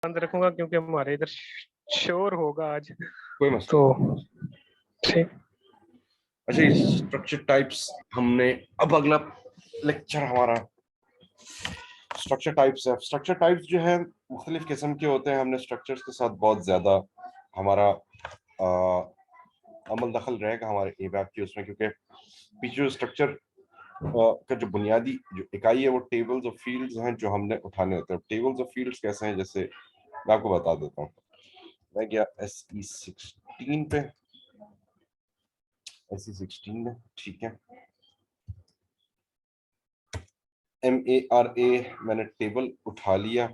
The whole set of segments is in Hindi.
बंद रखूंगा क्योंकि हमारे इधर शोर होगा आज। कोई मसला तो नहीं। ठीक। अच्छा, ये स्ट्रक्चर टाइप्स हमने, अब अगला लेक्चर हमारा स्ट्रक्चर टाइप्स है। स्ट्रक्चर टाइप्स जो है मुख्तलिफ किस्म के होते हैं। हमने स्ट्रक्चर्स के साथ बहुत ज्यादा हमारा अमल दखल रहेगा हमारे एबैप की उसमें, क्योंकि पीछे जो स्ट्रक्चर का जो बुनियादी जो इकाई है वो टेबल्स और फील्ड्स हैं जो हमने उठाने होते हैं। टेबल्स और फील्ड्स कैसे हैं, जैसे मैं आपको बता देता हूँ। मैं गया SE16 पे, SE16 में, ठीक है। MARA मैंने टेबल उठा लिया,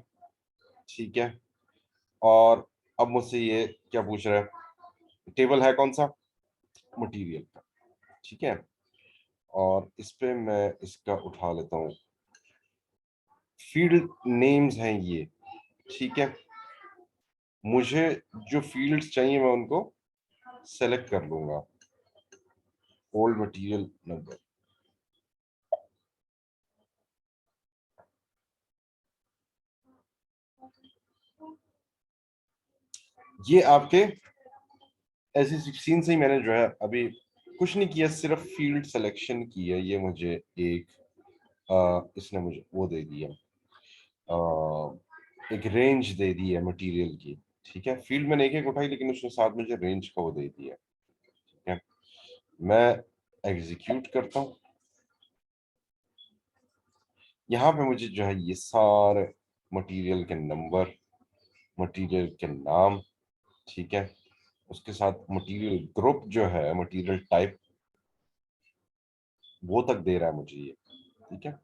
ठीक है। और अब मुझसे ये क्या पूछ रहा है, टेबल है कौन सा, मटेरियल का, ठीक है। और इस पे मैं इसका उठा लेता हूँ, फील्ड नेम्स हैं ये, ठीक है। मुझे जो फील्ड्स चाहिए मैं उनको सेलेक्ट कर लूंगा, ओल्ड मटेरियल नंबर। ये आपके SE16 से ही मैंने जो है अभी कुछ नहीं किया, सिर्फ फील्ड सिलेक्शन की है। ये मुझे एक इसने मुझे वो दे दिया, एक रेंज दे दी है मटेरियल की, ठीक है। फील्ड मैंने एक एक उठाई लेकिन उसने साथ मुझे रेंज का वो दे दिया, ठीक है। मैं एग्जीक्यूट करता हूँ, यहाँ पे मुझे जो है ये सारे मटेरियल के नंबर, मटेरियल के नाम, ठीक है, उसके साथ मटेरियल ग्रुप जो है, मटेरियल टाइप, वो तक दे रहा है मुझे ये, ठीक है।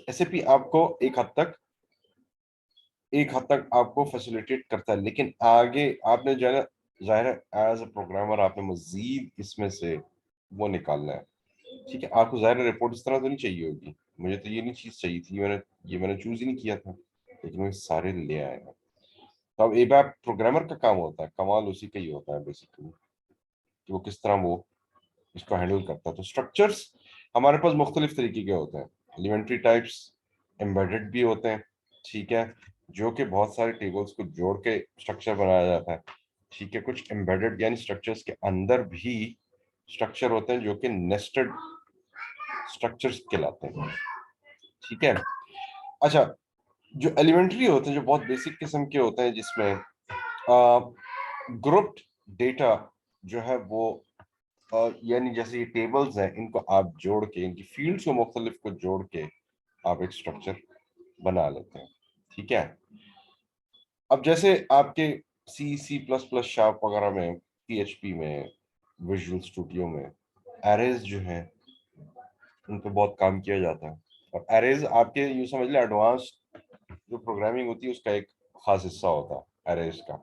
SAP आपको एक हद तक आपको फैसिलिटेट करता है, लेकिन आगे आपने जो है ना, जाहिर है एज अ प्रोग्रामर आपने मजीद इसमें से वो निकालना है, ठीक है। आपको जाहिर रिपोर्ट इस तरह तो नहीं चाहिए होगी, मुझे तो ये नहीं चीज चाहिए थी, मैंने चूज ही नहीं किया था, लेकिन मैं सारे ले आया हूं। तो अब एबैप प्रोग्रामर का काम होता है, कमाल उसी का ही होता है बेसिकली, कि वो किस तरह वो इसको हैंडल करता है। तो स्ट्रक्चर्स हमारे पास मुख्तलिफ तरीके के होते हैं, एलिमेंट्री टाइप्स, एम्बेडेड भी होते हैं, ठीक है, जो कि बहुत सारे टेबल्स को जोड़ के स्ट्रक्चर बनाया जाता है, ठीक है। कुछ एम्बेडेड यानी स्ट्रक्चर्स के अंदर भी स्ट्रक्चर होते हैं जो कि नेस्टेड स्ट्रक्चर्स कहलाते हैं, ठीक है। अच्छा, जो एलिमेंट्री होते हैं, जो बहुत बेसिक किस्म के होते हैं, जिसमें ग्रुप्ड डेटा जो है वो यानी जैसे ये टेबल्स हैं, इनको आप जोड़ के, इनकी फील्ड्स को मुख्तलिफ को जोड़ के आप एक स्ट्रक्चर बना लेते हैं, ठीक है। अब जैसे आपके C++ शार्प वगैरह में, PHP में, विजुअल स्टूडियो में एरेज जो हैं उन पे बहुत काम किया जाता है। और एरेज आपके यूं समझ ले एडवांस जो प्रोग्रामिंग होती है उसका एक खास हिस्सा होता है एरेज का,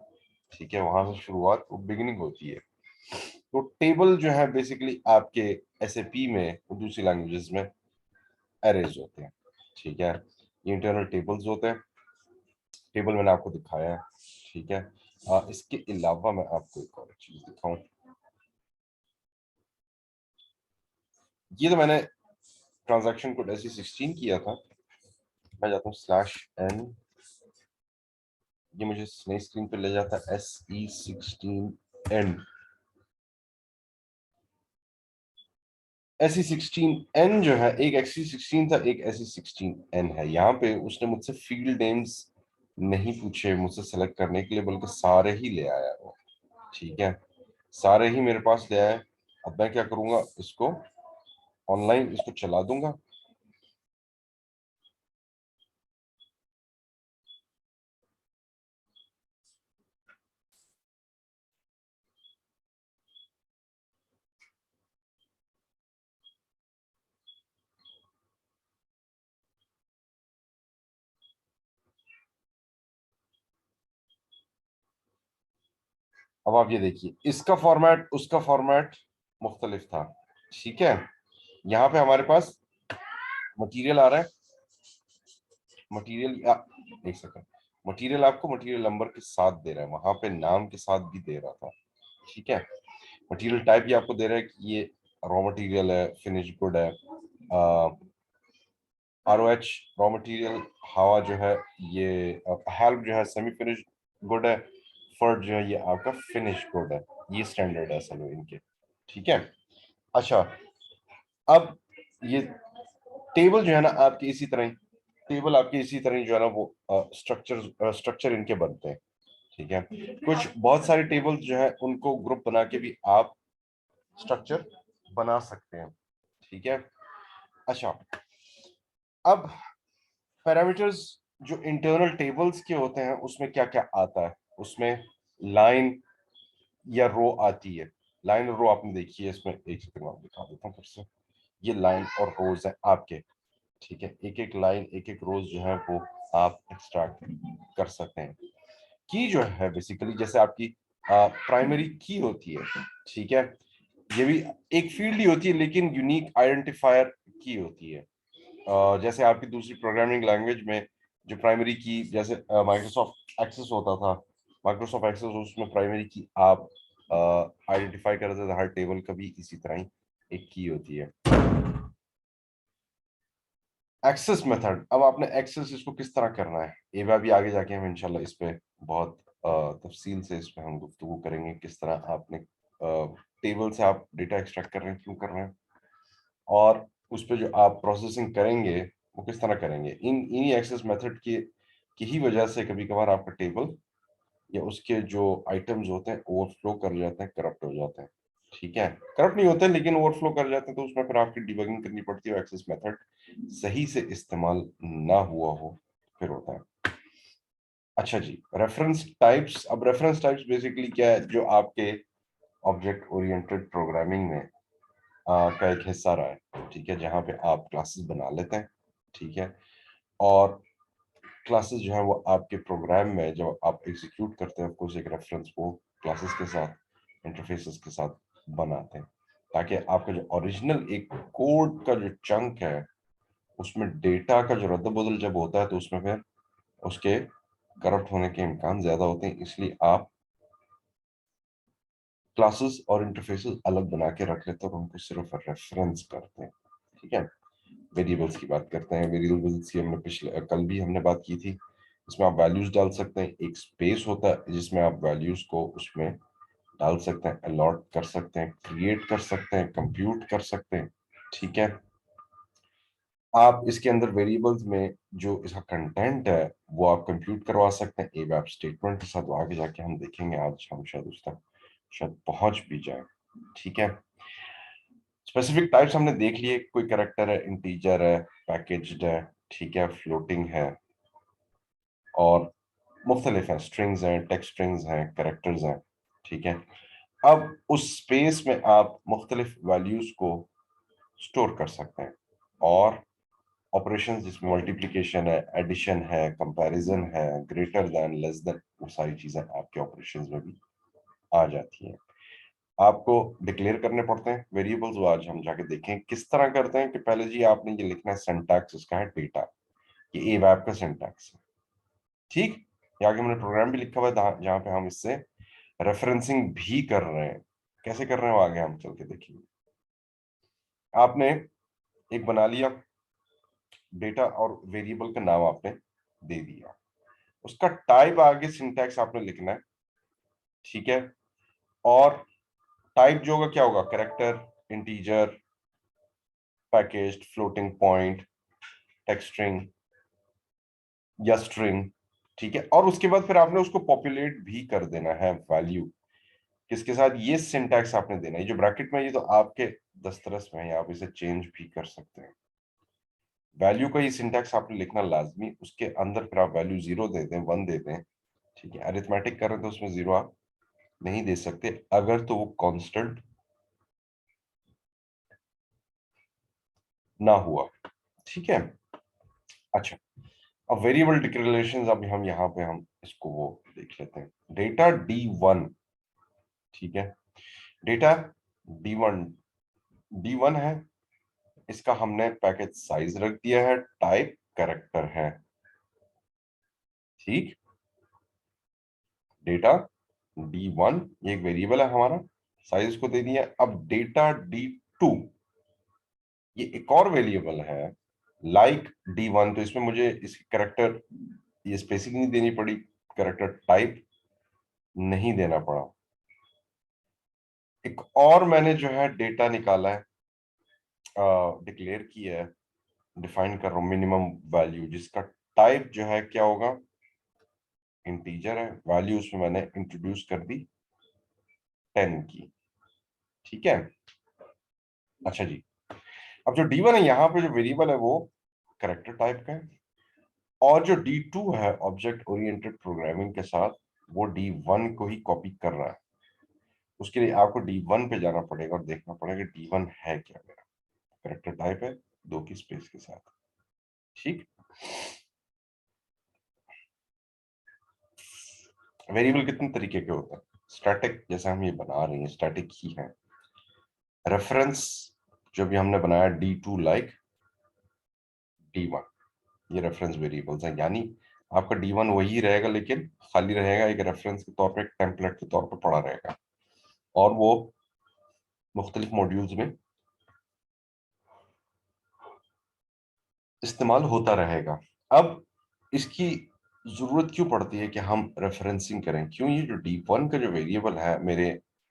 ठीक है। वहां से शुरुआत, वो बिगिनिंग होती है। तो टेबल जो है बेसिकली आपके SAP में और दूसरी लैंग्वेजेस में एरेज होते हैं, ठीक है। ये इंटरनल टेबल्स होते हैं, टेबल मैंने आपको दिखाया है, ठीक है। इसके अलावा मैं आपको एक और चीज दिखाऊं, ये तो मैंने ट्रांजैक्शन कोड SE16 किया था। मैं जाता हूँ /n, ये मुझे नई स्क्रीन पे ले जाता है SE16N। SE16N जो है, एक SE16 था, एक SE16N है। यहाँ पे उसने मुझसे फील्ड नेम्स नहीं पूछे मुझसे सेलेक्ट करने के लिए, बल्कि सारे ही ले आया वो, ठीक है। सारे ही मेरे पास ले आए। अब मैं क्या करूंगा, इसको ऑनलाइन इसको चला दूंगा। अब आप ये देखिए, इसका फॉर्मेट उसका फॉर्मेट मुख्तलिफ था, ठीक है। यहाँ पे हमारे पास मटेरियल आ रहा है, मटेरियल, एक सेकंड, मटेरियल आपको मटेरियल नंबर के साथ दे रहा है, वहां पे नाम के साथ भी दे रहा था, ठीक है। मटेरियल टाइप ये आपको दे रहा है कि ये रॉ मटेरियल है, फिनिश गुड है, ROH रॉ मटेरियल, हवा जो है ये, हेल्प जो है सेमी फिनिश गुड है, फर्ड जो है ये आपका फिनिश गुड है। ये स्टैंडर्ड है असल में इनके, ठीक है। अच्छा, अब ये टेबल जो है ना आपकी इसी तरह, टेबल आपकी इसी तरह जो है ना वो स्ट्रक्चर इनके बनते हैं, ठीक है। कुछ बहुत सारे टेबल्स जो है उनको ग्रुप बना के भी आप स्ट्रक्चर बना सकते हैं, ठीक है। अच्छा, अब पैरामीटर्स जो इंटरनल टेबल्स के होते हैं उसमें क्या क्या आता है, उसमें लाइन या रो आती है। लाइन और रो आपने देखी है इसमें, एक सेकंड में दिखा देता हूँ फिर से। ये लाइन और रोज है आपके, ठीक है। एक एक लाइन एक एक रोज जो है वो आप एक्सट्रैक्ट कर सकते हैं। की जो है बेसिकली जैसे आपकी प्राइमरी की होती है, ठीक है। ये भी एक फील्ड ही होती है लेकिन यूनिक आइडेंटिफायर की होती है। जैसे आपकी दूसरी प्रोग्रामिंग लैंग्वेज में जो प्राइमरी की, जैसे माइक्रोसॉफ्ट एक्सेस होता था, माइक्रोसॉफ्ट एक्सेस उसमें प्राइमरी की आप आइडेंटिफाई करते थे हर टेबल का, भी इसी तरह ही एक की होती है। एक्सेस मेथड, अब आपने एक्सेस इसको किस तरह करना है, ये भी आगे जाके हम इंशाल्लाह इस पे बहुत तफसील से इस पे हम गुफ्तगू करेंगे, किस तरह आपने टेबल से आप डेटा एक्सट्रैक्ट कर रहे हैं, क्यों कर रहे हैं, और उस पे जो आप प्रोसेसिंग करेंगे वो किस तरह करेंगे। इन्हीं एक्सेस मेथड की ही वजह से कभी कभार आपका टेबल या उसके जो आइटम्स होते हैं ओवरफ्लो कर जाते हैं, करप्ट हो जाते हैं, ठीक है। करप्ट नहीं होते लेकिन ओवरफ्लो कर जाते हैं, तो उसमें फिर आपकी डिबगिंग करनी पड़ती है, एक्सेस मेथड सही से इस्तेमाल ना हुआ हो फिर होता है। अच्छा जी, रेफरेंस टाइप्स। अब रेफरेंस टाइप्स बेसिकली क्या है, जो आपके ऑब्जेक्ट ओरिएंटेड प्रोग्रामिंग में का एक हिस्सा रहा है, ठीक है, जहाँ पे आप क्लासेस बना लेते हैं, ठीक है। और क्लासेस जो है वो आपके प्रोग्राम में जब आप एग्जीक्यूट करते हैं कुछ एक रेफरेंस वो क्लासेस के साथ इंटरफेसेस के साथ बनाते हैं, ताकि आपका जो ओरिजिनल एक कोड का जो चंक है उसमें डेटा का जो रद्द-बदल जब होता है तो उसमें फिर उसके करप्ट होने के इम्कान ज्यादा होते हैं, इसलिए आप क्लासेस और इंटरफेसेस अलग बना के रख लेते हैं और उनको सिर्फ रेफरेंस करते हैं, ठीक है। वेरिएबल्स की बात करते हैं। वेरिएबल्स की हमने पिछले कल भी हमने बात की थी। इसमें आप वैल्यूज डाल सकते हैं, एक स्पेस होता है जिसमें आप वैल्यूज को उसमें डाल सकते हैं, अलॉट कर सकते हैं, क्रिएट कर सकते हैं, कंप्यूट कर सकते हैं, ठीक है। आप इसके अंदर वेरिएबल्स में जो इसका कंटेंट है वो आप कंप्यूट करवा सकते हैं एवैप स्टेटमेंट के साथ, वो आगे जाके हम देखेंगे, आज हम शायद उस तक शायद पहुंच भी जाए, ठीक है। स्पेसिफिक टाइप्स हमने देख लिए, कोई कैरेक्टर है, इंटीजर है, पैकेज्ड है, ठीक है, फ्लोटिंग है, और मुख्तलिफ हैं, स्ट्रिंग्स हैं, टेक्स्ट स्ट्रिंग्स हैं, कैरेक्टर्स हैं, ठीक है। अब उस स्पेस में आप मुख्तलिफ वैल्यूज को स्टोर कर सकते हैं, और ऑपरेशंस जिसमें मल्टीप्लिकेशन है, एडिशन है, कंपैरिजन है, ग्रेटर देन, लेस देन, वो सारी चीजें आपके ऑपरेशंस में भी आ जाती हैं। आपको डिक्लेयर करने पड़ते हैं वेरिएबल्स, वो आज हम जाके देखें किस तरह करते हैं। कि पहले जी आपने ये लिखना है, सिंटैक्स इसका है डेटा, ये एवैप का सिंटैक्स है, ठीक। ये आगे मैंने प्रोग्राम भी लिखा हुआ है जहां पे हम इससे रेफरेंसिंग भी कर रहे हैं। कैसे कर रहे हैं वो आगे हम चल के देखेंगे। आपने एक बना लिया डेटा और वेरिएबल का नाम आपने दे दिया, उसका टाइप आगे सिंटैक्स आपने लिखना है, ठीक है। और टाइप जो होगा क्या होगा, character, integer, packaged, floating point, text string या स्ट्रिंग, ठीक है। और उसके बाद फिर आपने उसको पॉपुलेट भी कर देना है वैल्यू किसके साथ, ये सिंटैक्स आपने देना है। ये जो ब्रैकेट में ये तो आपके दस्तरस में है, आप इसे चेंज भी कर सकते हैं। वैल्यू का ये सिंटैक्स आपने लिखना लाजमी, उसके अंदर फिर आप वैल्यू 0 दे दें, 1 दे दें, ठीक है। अरिथमेटिक कर रहे हैं तो उसमें 0 आप नहीं दे सकते अगर तो वो कांस्टेंट ना हुआ, ठीक है। अच्छा, अब वेरिएबल डिक्लेरेशंस, अब हम यहाँ पे हम इसको वो देख लेते हैं। डेटा D1, ठीक है, डेटा D1 D1 है, इसका हमने पैकेज साइज रख दिया है, टाइप कैरेक्टर है, ठीक। डेटा D1 ये एक वेरिएबल है हमारा, साइज को दे दिया। अब डेटा D2 ये एक और वेरिएबल है लाइक D1, तो इसमें मुझे इसकी कैरेक्टर ये स्पेसिंग नहीं देनी पड़ी, कैरेक्टर टाइप नहीं देना पड़ा। एक और मैंने जो है डेटा निकाला है, डिक्लेयर किया है, डिफाइन कर रहा हूँ मिनिमम वैल्यू, जिसका टाइप जो है क्या होगा, इंटीजर है। वैल्यू उसमें मैंने इंट्रोड्यूस कर दी 10 की, ठीक है। अच्छा जी, अब जो D1 है यहाँ पे जो वेरिएबल है वो कैरेक्टर टाइप का है, और जो D2 है ऑब्जेक्ट ओरिएंटेड प्रोग्रामिंग के साथ, वो D1 को ही कॉपी कर रहा है। उसके लिए आपको D1 पे जाना पड़ेगा और देखना पड़ेगा D1 है क्या मेरा। कैरेक्टर टाइप है 2 की स्पेस के साथ, ठीक। वेरिएबल कितने तरीके के होते हैं? स्टैटिक, जैसे हम ये बना रहे हैं स्टैटिक ही है। रेफरेंस जो भी हमने बनाया D2 लाइक D1, ये रेफरेंस वेरिएबल्स हैं, यानी आपका D1 वही रहेगा लेकिन खाली रहेगा, एक रेफरेंस के तौर पे, एक टेम्पलेट के तौर पे पड़ा रहेगा, और वो मुख्तलिफ मॉड्यूल्स में इस्तेमाल होता रहेगा। अब इसकी जरूरत क्यों पड़ती है कि हम रेफरेंसिंग करें? क्यों? ये जो D1 का जो वेरिएबल है मेरे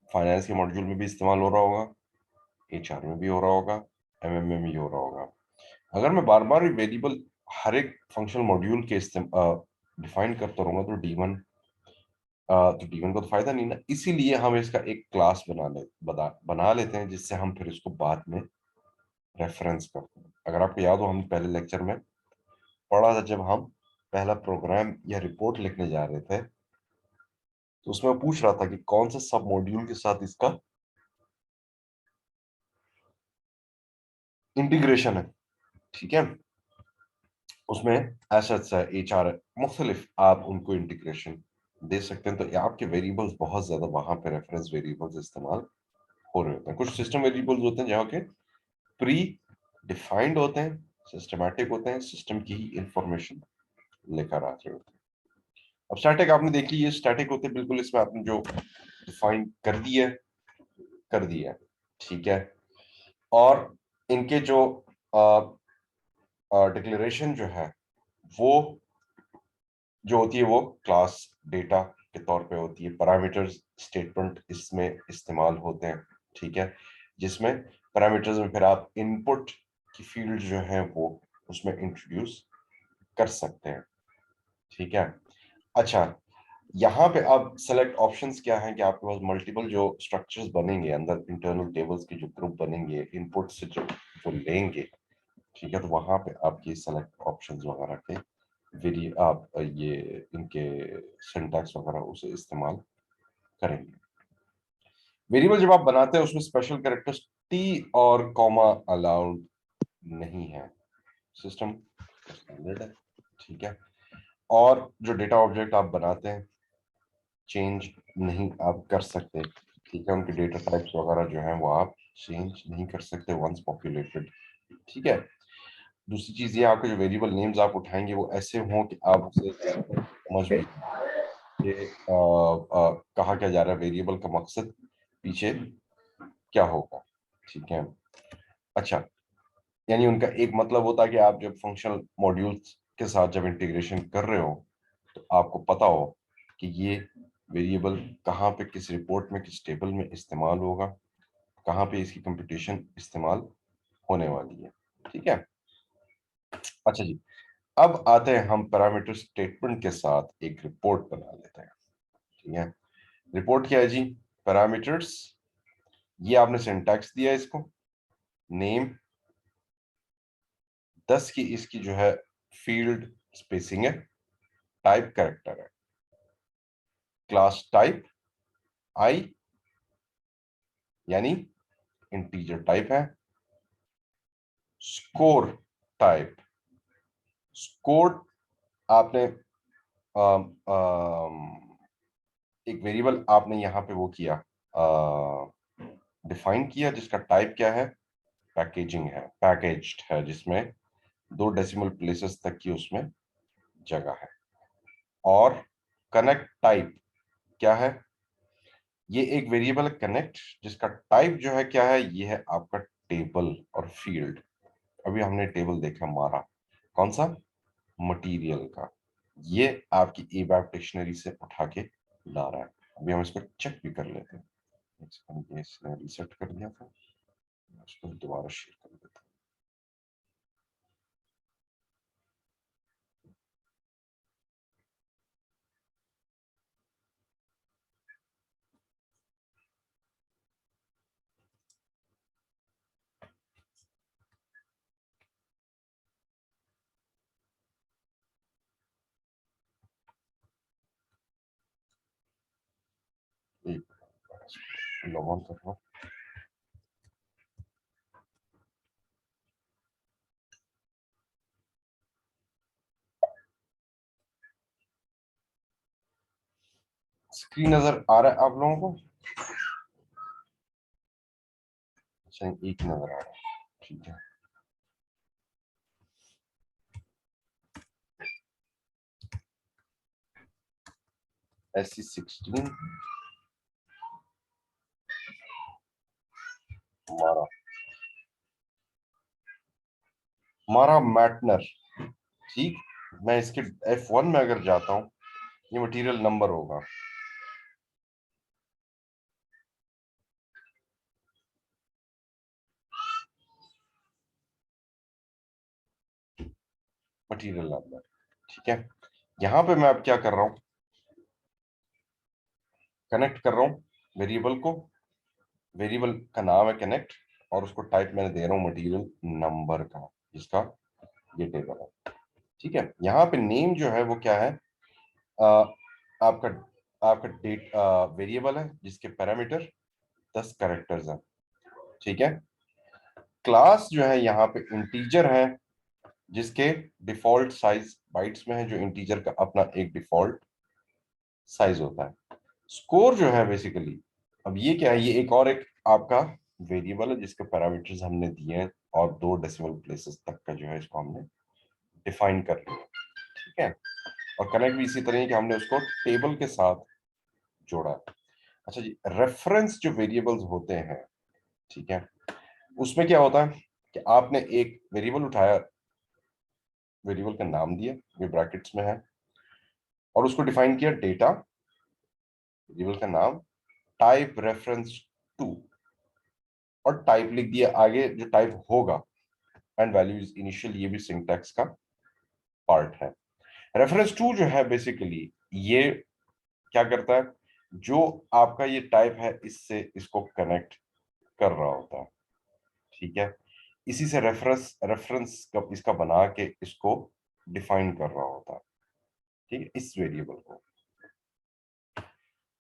फाइनेंस के मॉड्यूल में भी इस्तेमाल हो रहा होगा, HR में भी हो रहा होगा, MM में भी हो रहा होगा। अगर मैं बार बार वेरिएबल हर एक फंक्शनल मॉड्यूल के डिफाइन करता रहूंगा तो D1 को तो फायदा नहीं ना। इसीलिए हम इसका एक क्लास बना लेते हैं, जिससे हम फिर इसको बाद में रेफरेंस करते हैं। अगर आपको याद हो, हम पहले लेक्चर में पढ़ा था, जब हम पहला प्रोग्राम या रिपोर्ट लिखने जा रहे थे, तो उसमें पूछ रहा था कि कौन सा सब मॉड्यूल के साथ इसका इंटीग्रेशन है, ठीक है। उसमें एसेट्स है, HR है, मुख्तलिफ आप उनको इंटीग्रेशन दे सकते हैं। तो ये आपके वेरिएबल्स बहुत ज्यादा वहां पे रेफरेंस वेरिएबल्स इस्तेमाल हो रहे होते हैं। कुछ सिस्टम वेरिएबल्स होते हैं जहाँ के प्री डिफाइंड होते हैं, सिस्टमैटिक होते हैं, सिस्टम की ही इंफॉर्मेशन लेकर आ रहे होते हैं। अब स्टैटिक आपने देख ली, ये स्टैटिक होते हैं बिल्कुल, इसमें आपने जो डिफाइन कर दिया, ठीक है। और इनके जो डिक्लेरेशन जो है वो जो होती है वो क्लास डेटा के तौर पे होती है। पैरामीटर्स स्टेटमेंट इसमें इस्तेमाल होते हैं, ठीक है, जिसमें पैरामीटर्स में फिर आप इनपुट की फील्ड जो है वो उसमें इंट्रोड्यूस कर सकते हैं, ठीक है। अच्छा, यहाँ पे अब सेलेक्ट ऑप्शंस क्या हैं कि आपके पास मल्टीपल जो स्ट्रक्चर्स बनेंगे अंदर, इंटरनल टेबल्स के जो ग्रुप बनेंगे इनपुट से जो वो लेंगे, ठीक है, तो वहां पे आपके सेलेक्ट ऑप्शंस वगैरह के आप ये इनके सिंटैक्स वगैरह उसे इस्तेमाल करेंगे। वेरिएबल जब आप बनाते हैं उसमें स्पेशल कैरेक्टर्स T और कॉमा अलाउड नहीं है, सिस्टम स्टैंडर्ड है, ठीक है। और जो डेटा ऑब्जेक्ट आप बनाते हैं चेंज नहीं आप कर सकते, ठीक है, उनके डेटा टाइप्स वगैरह जो है वो आप चेंज नहीं कर सकते वंस पॉपुलेटेड, ठीक है। दूसरी चीज ये, आपके जो वेरिएबल नेम्स आप उठाएंगे वो ऐसे हों कि आप उसे समझ भी कि कहा क्या जा रहा है, वेरिएबल का मकसद पीछे क्या होगा, ठीक है। अच्छा, यानी उनका एक मतलब होता है कि आप जब फंक्शनल मॉड्यूल्स के साथ जब इंटीग्रेशन कर रहे हो तो आपको पता हो कि ये वेरिएबल कहाँ पे किस रिपोर्ट में किस टेबल में इस्तेमाल होगा, कहाँ पे इसकी कंप्यूटेशन इस्तेमाल होने वाली है, ठीक है। अच्छा जी, अब आते हैं हम पैरामीटर स्टेटमेंट के साथ एक रिपोर्ट बना लेते हैं, ठीक है। रिपोर्ट क्या है जी? पैरामीटर्स, ये आपने सिंटैक्स दिया इसको, नेम 10 की इसकी जो है फील्ड स्पेसिंग है, टाइप कैरेक्टर है, क्लास टाइप आई यानी इंटीजर टाइप है, स्कोर टाइप, स्कोर आपने एक वेरिएबल आपने यहाँ पे वो किया डिफाइन किया जिसका टाइप क्या है, पैकेजिंग है, पैकेज्ड है, जिसमें 2 डेसिमल प्लेसेस तक की उसमें जगह है। और कनेक्ट टाइप क्या है? ये एक वेरिएबल है कनेक्ट, जिसका टाइप जो है क्या है, ये है आपका टेबल और फील्ड। अभी हमने टेबल देखा हमारा कौन सा, मटेरियल का, ये आपकी एबैप डिक्शनरी से उठा के ला रहा है। अभी हम इसको चेक भी कर लेते हैं। एक सेकंड, ये इसने रीसेट कर दिया था, उसको दोबारा शेयर कर देता हूँ। एक लॉग ऑन कर रहा हूँ। स्क्रीन नजर आ रहा है आप लोगों को? अच्छा, एक नजर आ रहा है, ठीक है। SC16 हमारा हमारा मैटनर, ठीक। मैं इसके F1 में अगर जाता हूँ, ये मटेरियल नंबर होगा। मटेरियल नंबर, ठीक है। यहाँ पे मैं अब क्या कर रहा हूँ, कनेक्ट कर रहा हूँ वेरिएबल को। वेरिएबल का नाम है कनेक्ट, और उसको टाइप मैंने दे रहा हूँ मटेरियल नंबर का, जिसका ये टेबल है, ठीक है। यहाँ पे नेम जो है वो क्या है, अ, आपका आपका डेट वेरिएबल है जिसके पैरामीटर 10 कैरेक्टर्स हैं, ठीक है। क्लास जो है यहाँ पे इंटीजर है, जिसके डिफॉल्ट साइज बाइट्स में है, जो इंटीजर का अपना एक डिफॉल्ट साइज होता है। स्कोर जो है बेसिकली, अब ये क्या है, ये एक आपका वेरिएबल है जिसके पैरामीटर्स हमने दिए हैं, और 2 डेसिमल प्लेसेस तक का जो है इसको हमने डिफाइन कर लिया, ठीक है। और कनेक्ट भी इसी तरह है कि हमने उसको टेबल के साथ जोड़ा है। अच्छा जी, रेफरेंस जो वेरिएबल्स होते हैं, ठीक है, उसमें क्या होता है कि आपने एक वेरिएबल उठाया, वेरिएबल का नाम दिया, ये ब्रैकेट्स में है, और उसको डिफाइन किया डेटा, वेरिएबल का नाम, टाइप रेफरेंस टू, और टाइप लिख दिया आगे जो टाइप होगा, एंड वैल्यू इज इनिशियल, ये भी सिंटैक्स का पार्ट है। रेफरेंस टू जो है बेसिकली ये क्या करता है, जो आपका ये टाइप है इससे इसको कनेक्ट कर रहा होता है, ठीक है। इसी से रेफरेंस रेफरेंस का इसका बना के इसको डिफाइन कर रहा होता है, ठीक है, इस वेरिएबल को।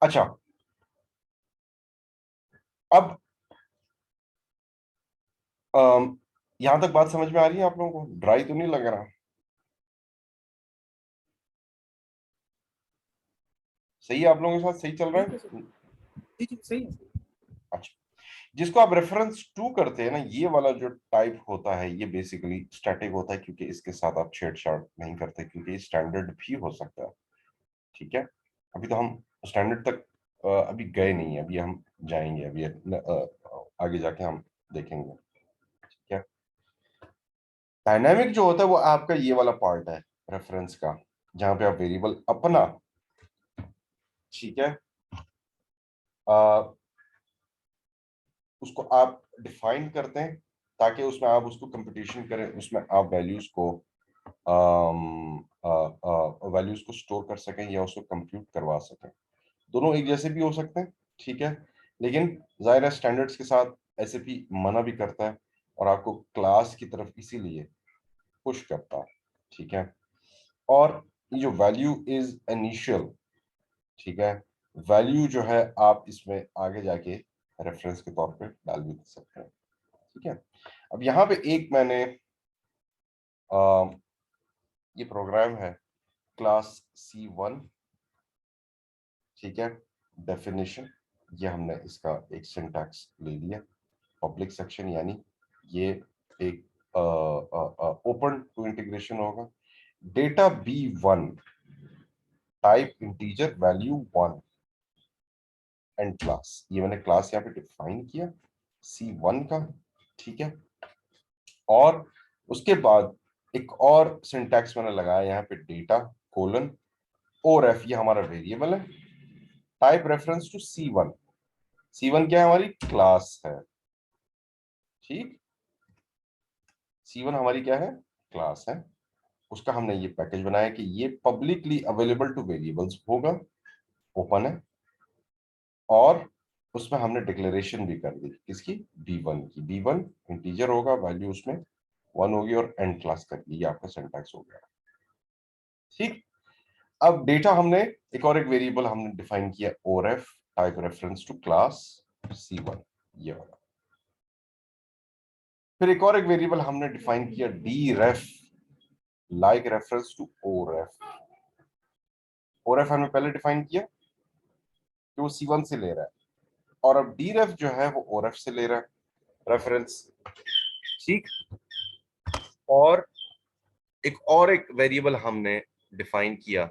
अच्छा, अब यहां तक बात समझ में आ रही है आप लोगों को? ड्राई तो नहीं लग रहा? सही है, आप लोगों के साथ सही चल रहा ठीक है है? सर, ठीक है, सही है। अच्छा, जिसको आप रेफरेंस टू करते हैं ना, ये वाला जो टाइप होता है ये बेसिकली स्टैटिक होता है, क्योंकि इसके साथ आप छेड़छाड़ नहीं करते, क्योंकि ये स्टैंडर्ड भी हो सकता है, ठीक है। अभी तो हम स्टैंडर्ड तक अभी गए नहीं है, अभी हम जाएंगे, अभी आगे जाके हम देखेंगे, ठीक है। डायनामिक जो होता है वो आपका ये वाला पार्ट है रेफरेंस का, जहां पे आप वेरिएबल अपना, ठीक है, उसको आप डिफाइन करते हैं, ताकि उसमें आप उसको कंपटीशन करें, उसमें आप वैल्यूज को स्टोर कर सकें या उसको कंप्यूट करवा सकें। दोनों एक जैसे भी हो सकते हैं, ठीक है, लेकिन जाहिर है स्टैंडर्ड्स के साथ एसएपी मना भी करता है, और आपको क्लास की तरफ इसीलिए पुश करता है, ठीक है। और ये जो वैल्यू इज इनिशियल, ठीक है, वैल्यू जो है आप इसमें आगे जाके रेफरेंस के तौर पे डाल भी सकते हैं, ठीक है। अब यहाँ पे एक मैंने ये प्रोग्राम है क्लास C1, ठीक है, डेफिनेशन, ये हमने इसका एक सिंटैक्स ले लिया, पब्लिक सेक्शन, यानी ये एक ओपन टू इंटीग्रेशन होगा। Data B1, type integer, value 1, and class, ये मैंने क्लास यहाँ पे डिफाइन किया C1 का, ठीक है। और उसके बाद एक और सिंटैक्स मैंने लगाया यहाँ पे, डेटा कोलन और एफ, ये हमारा वेरिएबल है, type reference to C1। C1 क्या है? हमारी क्लास है, ठीक। C1 हमारी क्या है? क्लास है। उसका हमने ये पैकेज बनाया कि ये पब्लिकली अवेलेबल टू वेरिएबल्स होगा, ओपन है, और उसमें हमने डिक्लेरेशन भी कर दी किसकी? B1 की। B1 इंटीजर होगा, वैल्यू उसमें 1 होगी और एंड क्लास कर दी। ये आपका सिंटैक्स हो गया, ठीक। अब डेटा हमने एक और एक वेरिएबल हमने डिफाइन किया, OREF type reference to class C1, ये वाला। फिर एक और एक वेरिएबल हमने डिफाइन किया DREF like reference to OREF। OREF हमने पहले डिफाइन किया कि वो C1 से ले रहा है, और अब DREF जो है वो OREF से ले रहा है रेफरेंस, ठीक। और एक वेरिएबल हमने डिफाइन किया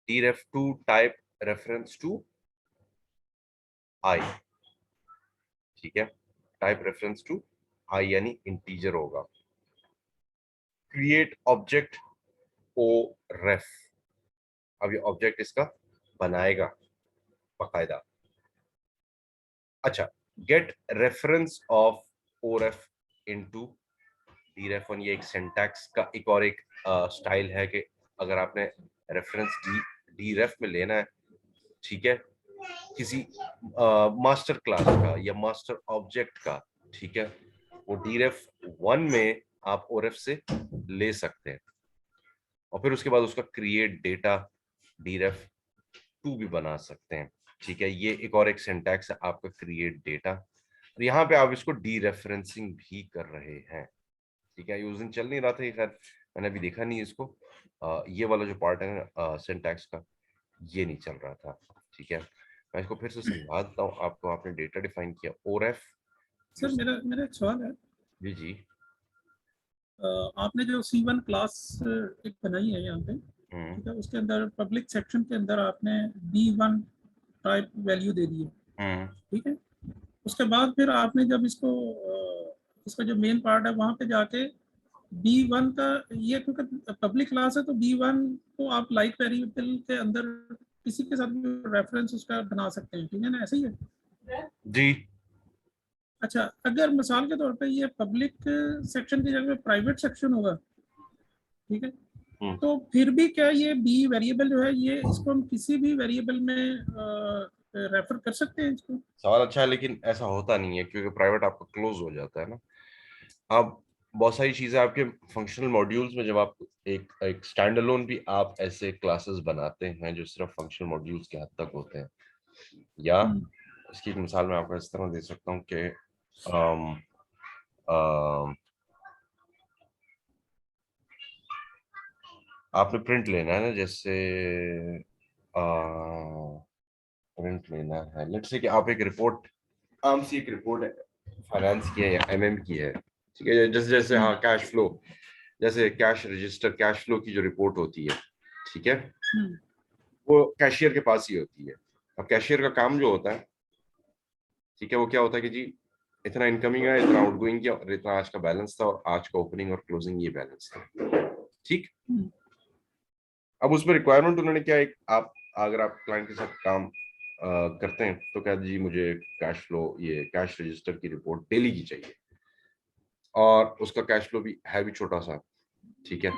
DREF2 type reference to I, ठीक है। टाइप रेफरेंस टू I यानी इंटीजर होगा। Create object OREF। अब ये ऑब्जेक्ट इसका बनाएगा बाकायदा। अच्छा, get reference of OREF into DREF1। ये एक सिंटैक्स का एक और एक स्टाइल है कि अगर आपने रेफरेंस DREF में लेना है, ठीक है, किसी मास्टर क्लास का या मास्टर ऑब्जेक्ट का, ठीक है, वो DREF1 में आप OREF से ले सकते हैं, और फिर उसके बाद उसका क्रिएट डेटा DREF2 भी बना सकते हैं, ठीक है। ये एक और एक सिंटैक्स है आपका, क्रिएट डेटा। और यहाँ पे आप इसको डीरेफरेंसिंग भी कर रहे हैं, ठीक है। ये उस दिन चल नहीं रहा था, खैर मैंने अभी देखा नहीं इसको। ये वाला जो पार्ट है सिंटैक्स का, ये नहीं चल रहा था, ठीक है। मैं इसको फिर से समझा देता हूँ आपको। आपने डेटा डिफाइन किया OREF। सर मेरा मेरा एक सवाल है। जी जी। आपने जो C1 क्लास एक बनाई है यहाँ पे, ठीक है, उसके अंदर पब्लिक सेक्शन के अंदर आपने B1 टाइप वैल्यू दे दी है, ठीक है। उसके बाद फिर आपने जब इसका जो मेन पार्ट है वहाँ पे जाके B1 का, ये क्योंकि पब्लिक क्लास है तो B1 को आप लाइक वेरिएबल के अंदर किसी के साथ भी रेफरेंस उसका बना सकते हैं, ठीक है ना? ऐसे ही है जी। अच्छा, अगर मिसाल के तौर पे ये पब्लिक सेक्शन की जगह प्राइवेट सेक्शन होगा, ठीक है, तो फिर भी क्या ये बी वेरिएबल जो है, ये इसको हम किसी भी वेरिएबल में रेफर कर सकते हैं इसको? सवाल अच्छा है, लेकिन ऐसा होता नहीं है क्योंकि प्राइवेट आपका क्लोज हो जाता है ना। अब बहुत सारी चीजें आपके फंक्शनल मॉड्यूल्स में, जब आप एक स्टैंड अलोन भी आप ऐसे क्लासेस बनाते हैं जो सिर्फ फंक्शनल मॉड्यूल्स के हद तक होते हैं, या इसकी एक मिसाल मैं आपको इस तरह दे सकता हूँ कि आपने प्रिंट लेना है ना, जैसे प्रिंट लेना है, लेट्स से कि आप एक रिपोर्ट, आम सी एक रिपोर्ट है, फाइनेंस की है या MM की है, ठीक है। जैसे जैसे हाँ, कैश फ्लो, जैसे कैश रजिस्टर, कैश फ्लो की जो रिपोर्ट होती है, ठीक है, वो कैशियर के पास ही होती है। अब कैशियर का काम जो होता है, ठीक है, वो क्या होता है कि जी इतना इनकमिंग है, इतना आउटगोइंग किया, और इतना आज का बैलेंस था, और आज का ओपनिंग और क्लोजिंग ये बैलेंस था, ठीक। अब उसमें रिक्वायरमेंट उन्होंने क्या, एक आप अगर आप क्लाइंट के साथ काम करते हैं तो क्या जी मुझे कैश फ्लो, ये कैश रजिस्टर की रिपोर्ट डेली की चाहिए, और उसका कैश फ्लो भी है भी छोटा सा, ठीक है।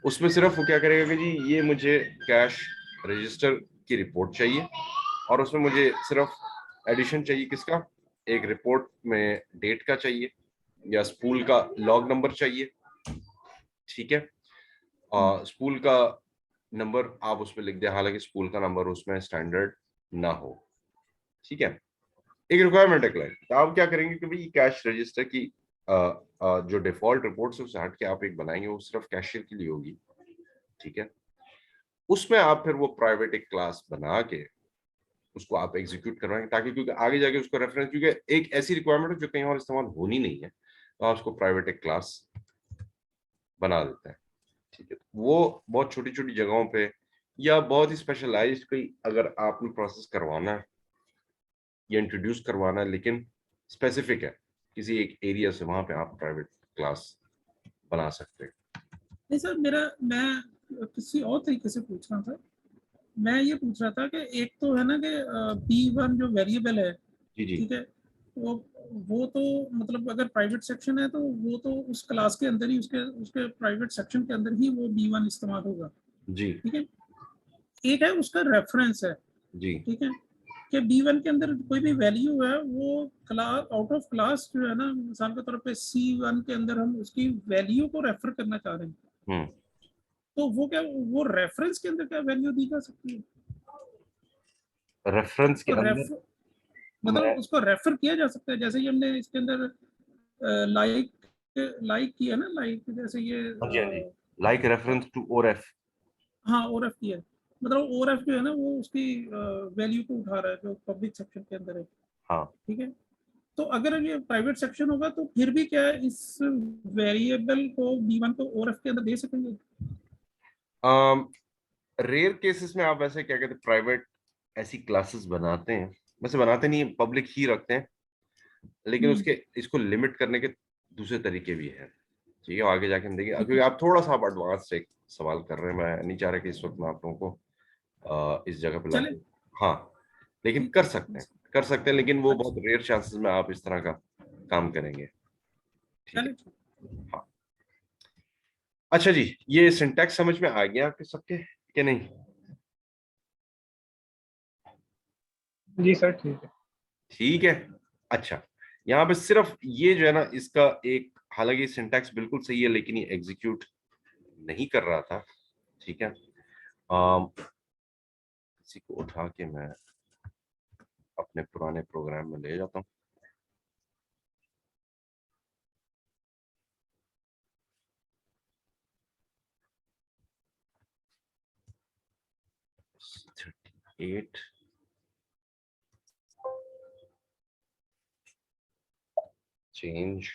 उसमें सिर्फ वो क्या करेगा कि जी ये मुझे कैश रजिस्टर की रिपोर्ट चाहिए, और उसमें मुझे सिर्फ एडिशन चाहिए किसका, एक रिपोर्ट में डेट का चाहिए, या स्पूल का लॉग नंबर चाहिए, ठीक है। स्पूल का नंबर आप उसमें लिख दे, हालांकि स्पूल का नंबर उसमें स्टैंडर्ड ना हो, ठीक है। एक रिक्वायरमेंट है क्लाइंट, तो आप क्या करेंगे कि भाई कैश रजिस्टर की जो डिफॉल्ट रिपोर्ट से हट के आप एक बनाएंगे, वो सिर्फ कैशियर के लिए होगी, ठीक है। उसमें आप फिर वो प्राइवेट एक क्लास बना के उसको आप एग्जीक्यूट करवाएंगे, ताकि क्योंकि आगे जाके उसको रेफरेंस, क्योंकि एक ऐसी रिक्वायरमेंट है जो कहीं और इस्तेमाल होनी नहीं है, तो आप उसको प्राइवेट एक क्लास बना देते हैं, ठीक है। वो बहुत छोटी छोटी जगहों पे या बहुत ही स्पेशलाइज्ड कोई अगर आपने प्रोसेस करवाना है या इंट्रोड्यूस करवाना है, लेकिन स्पेसिफिक है किसी एक एरिया से, वहां पे आप प्राइवेट क्लास बना सकते हैं। नहीं सर, मैं किसी और तरीके से पूछ रहा था मैं ये पूछ रहा था कि एक तो है ना कि B1 जो वेरिएबल है, जी जी ठीक है, वो तो मतलब अगर प्राइवेट सेक्शन है तो वो तो उस क्लास के अंदर ही उसके उसके प्राइवेट सेक्शन के अंदर ही वो B1 इस्तेमाल होगा, जी ठीक है। एक है उसका रेफरेंस है, जी ठीक है, कि B1 के अंदर कोई भी वैल्यू है वो क्लास आउट ऑफ क्लास जो है ना, मिसाल के तौर पे C1 के अंदर हम उसकी वैल्यू को रेफर करना चाह रहे हैं, हम्म तो वो क्या, वो रेफरेंस के अंदर क्या वैल्यू दी जा सकती है? रेफरेंस के उसको अंदर रेफर मैं मतलब उसको रेफर किया जा सकता है, जैसे कि हमने इसके अंदर लाइक लाइक किया ना, लाइक जैसे ये हाँ जी हाँ जी लाइक रेफरेंस टू और एफ हाँ ओरफ किया है, मतलब ओरफ जो है ना वो उसकी वैल्यू को उठा रहा है जो पब्लिक सेक्शन के अंदर है, हाँ ठीक है। तो अगर ये प्राइवेट सेक्शन होगा तो फिर भी क्या इस वेरिएबल को B1 को ओरफ के अंदर दे सकेंगे? रेयर केसेस में आप वैसे क्या कहते हैं प्राइवेट ऐसी क्लासेस बनाते हैं, वैसे बनाते नहीं पब्लिक ही रखते हैं, लेकिन हम्म, उसके इसको लिमिट करने के दूसरे तरीके भी हैं। ठीक है आगे जाके हम देखेंगे, ठीक क्योंकि है, आप थोड़ा सा आप एडवांस एक सवाल कर रहे हैं, मैं नहीं चाह रहा कि इस वक्त मैं आप लोगों को इस जगह पे चले, लाऊं। हाँ लेकिन ठीक कर है, सकते हैं, कर सकते हैं, लेकिन वो अच्छा, बहुत रेयर चांसेस में आप इस तरह का काम करेंगे। ठीक है चले, हाँ। अच्छा जी, ये सिंटैक्स समझ में आ गया आपके सबके कि नहीं? जी सर ठीक है। ठीक है। अच्छा, यहाँ पे सिर्फ ये जो है ना इसका एक, हालांकि सिंटैक्स बिल्कुल सही है लेकिन ये एग्जीक्यूट नहीं कर रहा था। ठीक है इसी को उठा के मैं अपने पुराने प्रोग्राम में ले जाता हूँ। एट चेंज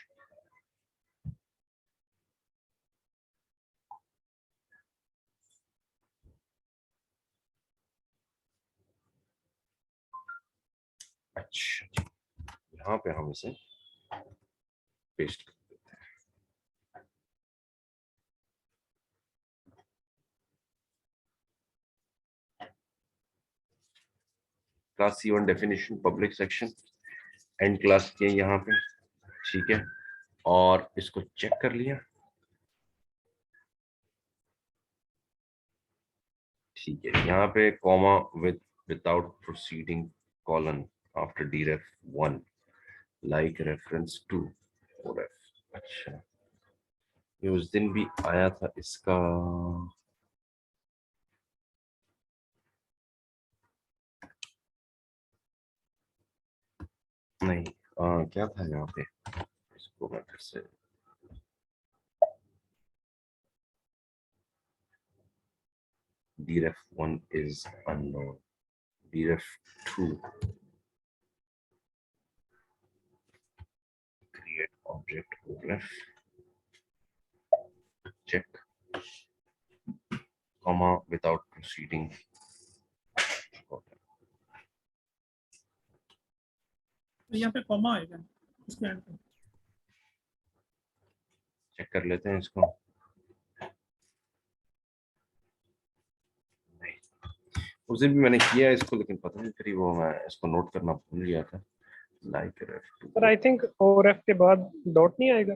अच्छा, यहाँ पे हम इसे पेस्ट कर देते हैं। Class C1 definition public section and class के यहाँ पे, ठीक है, और इसको चेक कर लिया। ठीक है, यहाँ पे comma with without proceeding colon after deref one like reference to oref. अच्छा, ये उस दिन भी आया था इसका, नहीं क्या था यहाँ पे, इसको मैं फिर से deref one is unknown, deref two create object oref check comma without proceeding। तो यहाँ पे कॉमा आएगा इसके एंड पे। चेक कर लेते हैं इसको। नहीं, उस दिन भी मैंने किया इसको, लेकिन पता नहीं फिर वो मैं इसको नोट करना भूल गया था। Like sir ref two I think ORF के बाद डॉट नहीं आएगा।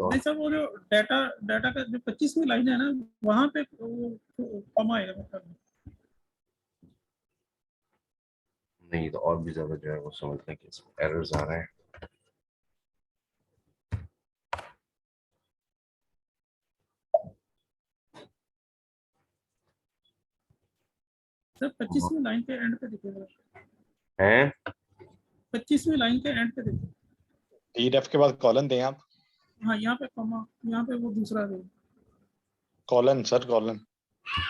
नहीं सर, वो जो डाटा डाटा का जो 25वीं लाइन है ना, वहां पे वो कॉमा आएगा मतलब। नहीं तो और भी ज्यादा जो है वो समझने के इसमें एरर्स आ रहे हैं। सर 25वीं लाइन के एंड पे दिखेगा, हैं 25वीं लाइन के एंड पे देखिए। डीरेफ के बाद कॉलन दें आप, हाँ यहाँ पे कॉमा, यहाँ पे वो दूसरा है कॉलन सर कॉलन।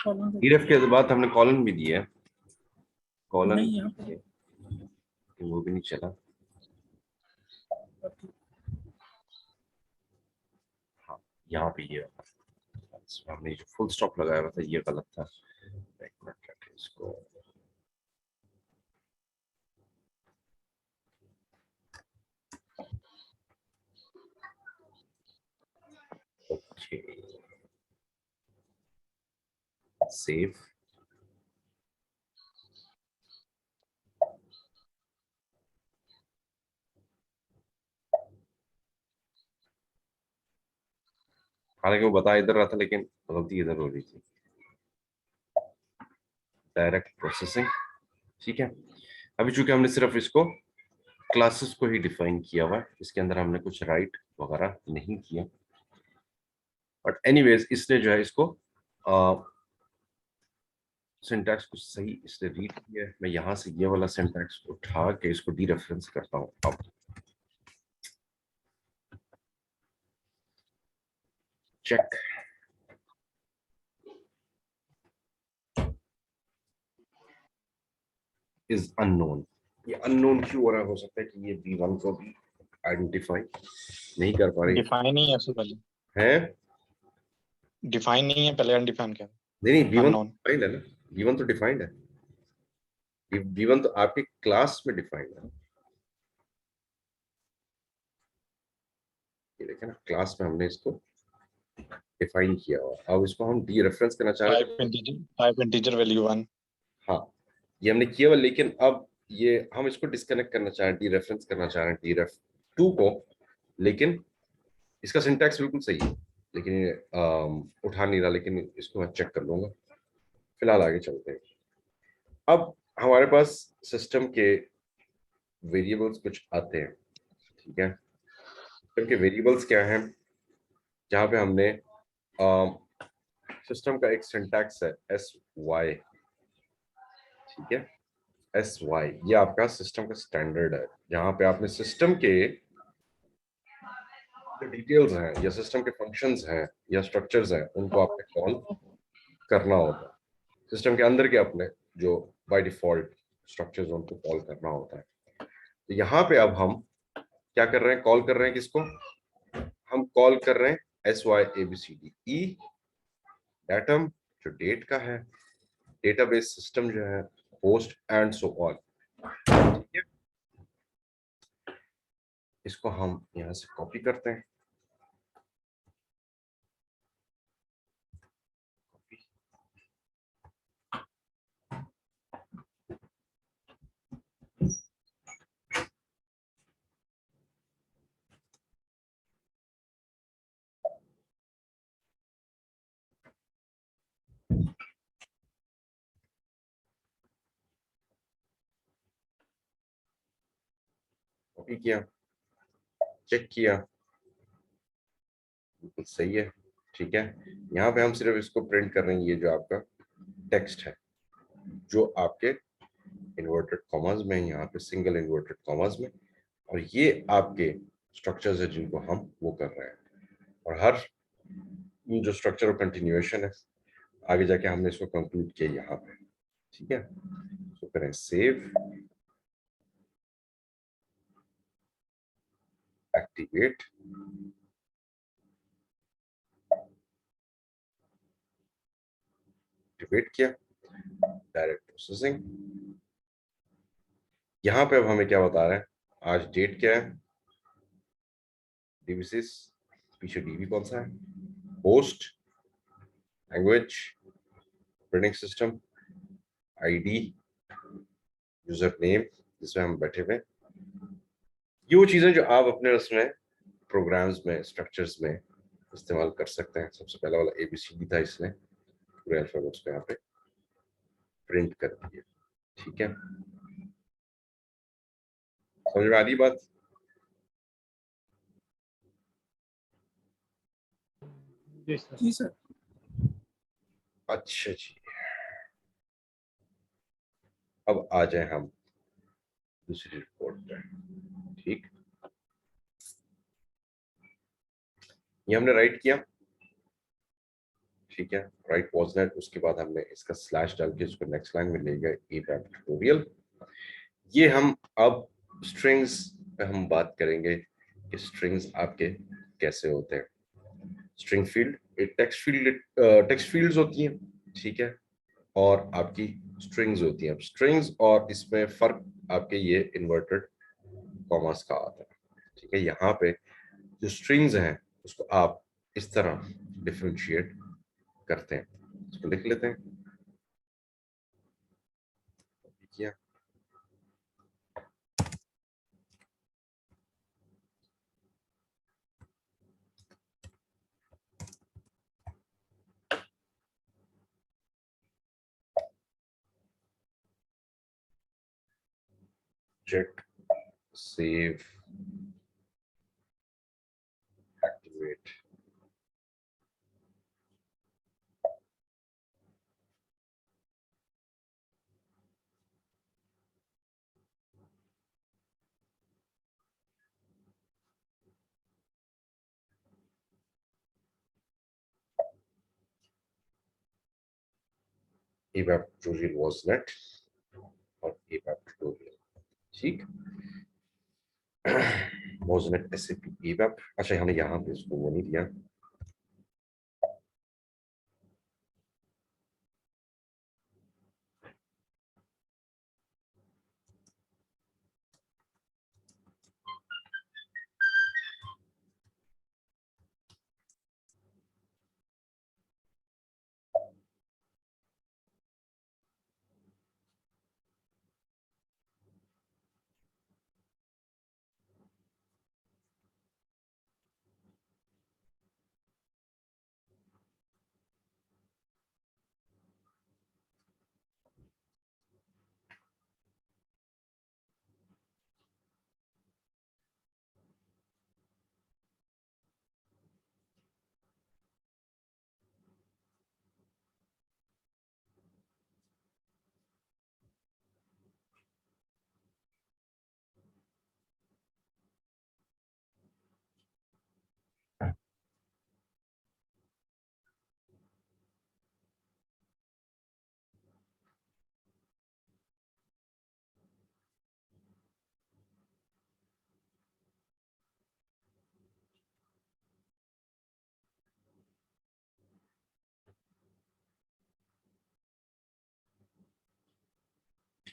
कॉमा डीरेफ के बाद हमने कॉलन भी दिया है, कॉलन नहीं यहाँ पे वो भी नहीं चला। हाँ यहाँ पे ये हमने जो फुल स्टॉप लगाया हुआ था ये गलत था। एक मिनट करके इसको ओके। सेव। हालांकि वो बता इधर रहा था लेकिन गलती इधर हो रही थी। डायरेक्ट प्रोसेसिंग, ठीक है। अभी चूंकि हमने सिर्फ इसको क्लासेस को ही डिफाइन किया हुआ है, इसके अंदर हमने कुछ राइट वगैरह नहीं किया, बट एनीवेज इसने जो है इसको सिंटैक्स को सही इसने रीड किया है। मैं यहां से ये वाला सिंटैक्स उठा के इसको डी रेफरेंस करता हूं। अब चेक इज अननोन। ये अननोन क्यों हो रहा है? हो सकता है कि ये B1 को भी आइडेंटिफाई नहीं कर पा रही डिफाइन नहीं है इससे पहले, है। डिफाइन नहीं है पहले, अनडिफाइन क्या नहीं B1 Unknown. डिफाइंड है ना, B1 तो डिफाइंड है। B1 तो आपके क्लास में डिफाइंड है। ये देखें ना, क्लास में हमने इसको डिफाइन किया हुआ। अब इसको हम डी रेफरेंस करना चाह रहे हैं। Type integer value 1। हाँ, ये हमने किया हुआ, लेकिन अब ये हम इसको डिस्कनेक्ट करना चाह रहे हैं, डी रेफरेंस करना चाह रहे हैं डी रेफ 2 को। लेकिन इसका सिंटैक्स बिल्कुल सही है, लेकिन ये उठा नहीं रहा, लेकिन इसको मैं चेक कर लूंगा। फिलहाल आगे चलते हैं। अब हमारे पास सिस्टम के वेरिएबल्स कुछ आते हैं, ठीक है। सिस्टम के वेरिएबल्स क्या हैं? जहाँ पे हमने सिस्टम का एक सिंटैक्स है SY, ठीक है। SY ये आपका सिस्टम का स्टैंडर्ड है, जहाँ पे आपने सिस्टम के जो डिटेल्स हैं या सिस्टम के फंक्शंस हैं या स्ट्रक्चर्स हैं, उनको आपने कॉल करना होता है। सिस्टम के अंदर के अपने जो बाय डिफॉल्ट स्ट्रक्चर्स उनको कॉल करना होता है। तो यहाँ पे अब हम क्या कर रहे हैं? कॉल कर रहे हैं किसको? हम कॉल कर रहे हैं SYABCDE datum, जो डेट का है, डेटाबेस सिस्टम जो है, होस्ट एंड सो ऑन, ठीक है। इसको हम यहां से कॉपी करते हैं, कॉपी किया, चेक किया, बिल्कुल सही है, ठीक है। यहाँ पे हम सिर्फ इसको प्रिंट कर रहे हैं, ये जो आपका टेक्स्ट है, जो आपके इन्वर्टेड कॉमास में, यहाँ पे सिंगल इन्वर्टेड कॉमास में, और ये आपके स्ट्रक्चर्स है जिनको हम वो कर रहे हैं। और हर जो स्ट्रक्चर और कंटिन्यूएशन है, आगे जाके हमने इसको कंक्लूड किया यहाँ पे, ठीक है। तो करें सेव, एक्टिवेट, एक्टिवेट किया, डायरेक्ट प्रोसेसिंग। यहाँ पे अब हमें क्या बता रहे हैं? आज डेट क्या है, DB6, पीछे DB कौन सा है, host, language, operating system, ID, user name जिसमें हम बैठे हुए। ये वो चीजें जो आप अपने उसमें प्रोग्राम्स में, स्ट्रक्चर्स में इस्तेमाल कर सकते हैं। सबसे पहला वाला ABCD था, इसने पूरे अल्फाबेट्स को यहाँ पे प्रिंट कर दिया, ठीक है। समझ में आ रही बात? जी सर। अच्छा जी, अब आ जाए हम दूसरी रिपोर्ट पे, ठीक। ये हमने राइट किया, ठीक है, राइट पॉजनेट। उसके बाद हमने इसका स्लैश डाल के इसको नेक्स्ट लाइन में ले गए, ABAP ट्यूटोरियल। ये हम अब स्ट्रिंग्स पे हम बात करेंगे कि स्ट्रिंग्स आपके कैसे होते हैं। स्ट्रिंग फील्ड, एक टेक्स्ट फील्ड्स होती हैं, ठीक है, और आपकी स्ट्रिंग्स होती हैं। स्ट्रिंग्स और इसमें फर्क आपके ये इन्वर्टेड कॉमास का आता है, ठीक है। यहाँ पे जो स्ट्रिंग्स हैं उसको आप इस तरह डिफरेंशिएट करते हैं। इसको लिख लेते हैं, किया। check, save, activate. ABAP tutorial was net और ABAP tutorial, ठीक। was net SAP ABAP। अच्छा हमने यहाँ पे इसको वो नहीं दिया।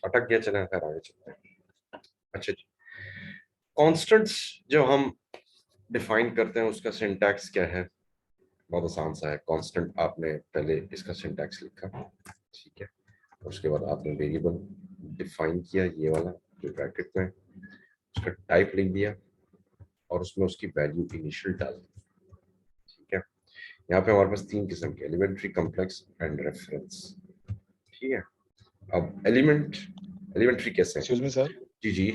अटक गया, चला खैर आगे चलते हैं। अच्छा जी, कॉन्स्टेंट्स जो हम डिफाइन करते हैं उसका सिंटैक्स क्या है? बहुत आसान सा है। कांस्टेंट आपने पहले इसका सिंटैक्स लिखा, ठीक है, उसके बाद आपने वेरिएबल डिफाइन किया, ये वाला जो ब्रैकेट में, उसका टाइप लिख दिया और उसमें उसकी वैल्यू इनिशियल डाल दी, ठीक है। यहाँ पे हमारे पास तीन किस्म के, एलिमेंट्री, कॉम्प्लेक्स एंड रेफरेंस, ठीक है। अब एलिमेंट्री कैसे है? एक्सक्यूज मी सर, जी जी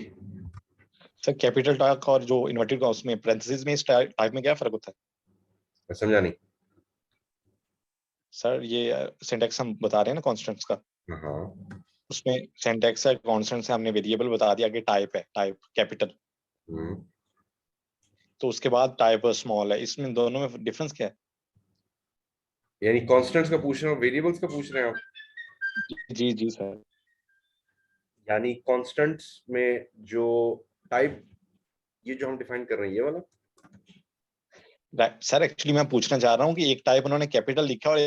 सर कैपिटल टाइप और जो इन्वर्टेड का उसमें पैरेंथेसिस में इस टाइप में क्या फर्क होता है? मैं समझा नहीं। सर ये सिंटैक्स हम बता रहे हैं ना कांस्टेंट्स का, हाँ उसमें सिंटैक्स है कांस्टेंट से हमने वेरिएबल बता दिया कि टाइप है, टाइप कैपिटल, तो उसके बाद टाइप स्मॉल है, इसमें दोनों में डिफरेंस क्या है? यानी कॉन्स्टेंट्स का पूछ रहे हो, वेरिएबल्स का पूछ रहे हो आप? जी जी सर। यानी कॉन्स्टेंट्स में जो टाइप, ये जो हम डिफाइन कर रहे हैं ये वाला? सर एक्चुअली मैं पूछना चाह रहा हूँ कि एक टाइप उन्होंने कैपिटल लिखा और